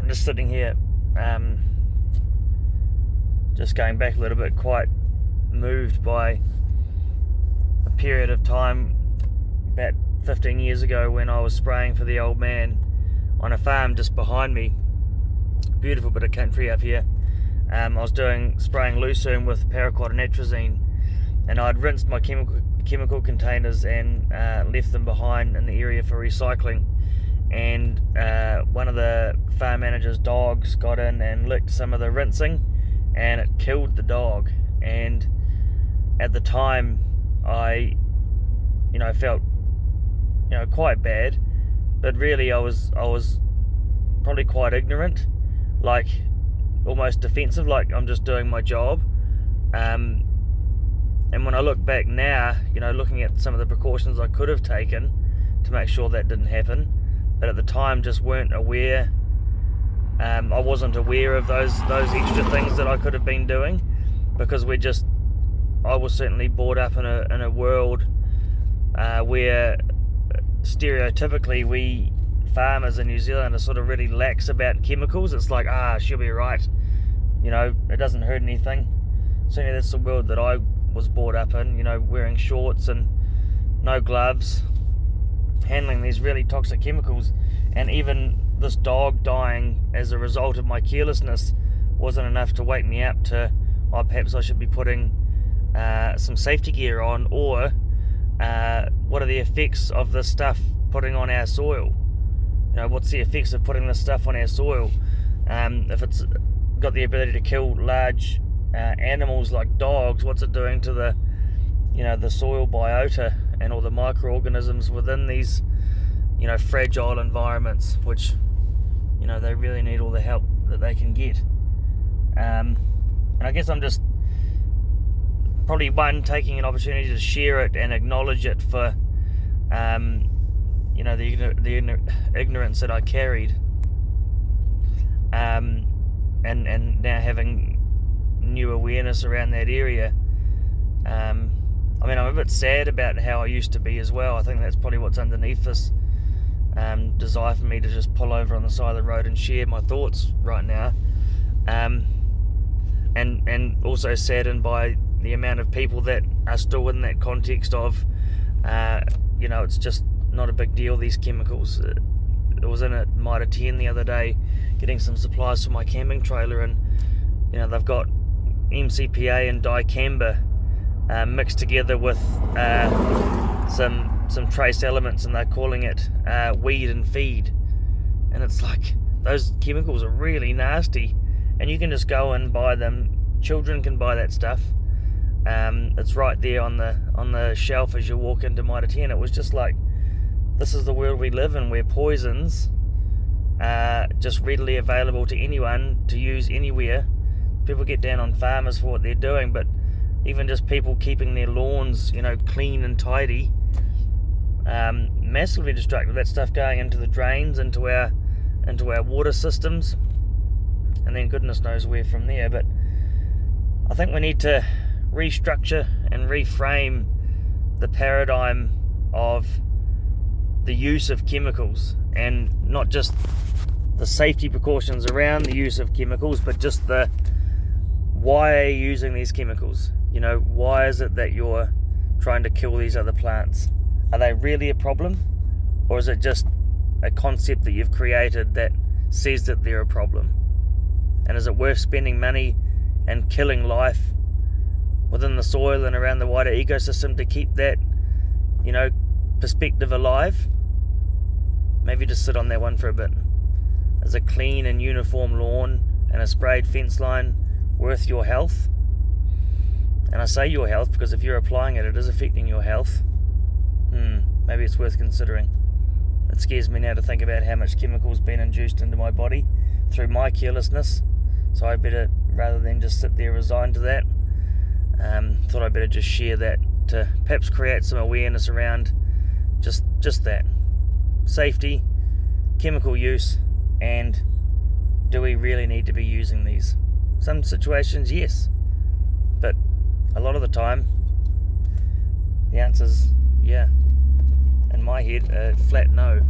I'm just sitting here, just going back a little bit, quite moved by a period of time about 15 years ago when I was spraying for the old man on a farm just behind me. Beautiful bit of country up here. I was spraying lucerne with paraquat and atrazine, and I'd rinsed my chemical containers and left them behind in the area for recycling. And one of the farm manager's dogs got in and licked some of the rinsing, and it killed the dog. And at the time, I, felt, quite bad, but really I was probably quite ignorant, like almost defensive, like I'm just doing my job. And when I look back now, looking at some of the precautions I could have taken to make sure that didn't happen, but at the time just weren't aware. I wasn't aware of those extra things that I could have been doing, because I was certainly brought up in a world where stereotypically we farmers in New Zealand are sort of really lax about chemicals. It's like, she'll be right, it doesn't hurt anything. Certainly that's the world that I was brought up in, wearing shorts and no gloves, handling these really toxic chemicals. And even this dog dying as a result of my carelessness wasn't enough to wake me up to, perhaps I should be putting some safety gear on, or what are the effects of this stuff putting on our soil? What's the effects of putting this stuff on our soil? If it's got the ability to kill large animals like dogs, what's it doing to the soil biota and all the microorganisms within these fragile environments, which they really need all the help that they can get. And I guess I'm just probably taking an opportunity to share it and acknowledge it for the ignorance that I carried, and now having new awareness around that area. I'm a bit sad about how I used to be as well. I think that's probably what's underneath this desire for me to just pull over on the side of the road and share my thoughts right now, and also saddened by the amount of people that are still in that context of it's just not a big deal, these chemicals. I was in at Mitre 10 the other day getting some supplies for my camping trailer, and they've got MCPA and dicamba mixed together with some trace elements, and they're calling it weed and feed. And it's like, those chemicals are really nasty, and you can just go and buy them. Children can buy that stuff. It's right there on the shelf as you walk into Mitre 10. It was just like, this is the world we live in, where poisons are just readily available to anyone to use anywhere. People get down on farmers for what they're doing, but even just people keeping their lawns, clean and tidy, massively destructive. That stuff going into the drains, into our water systems, and then goodness knows where from there. But I think we need to restructure and reframe the paradigm of the use of chemicals, and not just the safety precautions around the use of chemicals, but just the why are you using these chemicals? Why is it that you're trying to kill these other plants? Are they really a problem, or is it just a concept that you've created that says that they're a problem? And is it worth spending money and killing life within the soil and around the wider ecosystem to keep that perspective alive? Maybe just sit on that one for a bit. Is a clean and uniform lawn and a sprayed fence line worth your health? And I say your health because if you're applying it, it is affecting your health. Maybe it's worth considering. It scares me now to think about how much chemical's been induced into my body through my carelessness. So I better, rather than just sit there resigned to that, thought I'd better just share that to perhaps create some awareness around just that. Safety, chemical use, and do we really need to be using these? Some situations, yes, but a lot of the time the answer's yeah. In my head, flat no.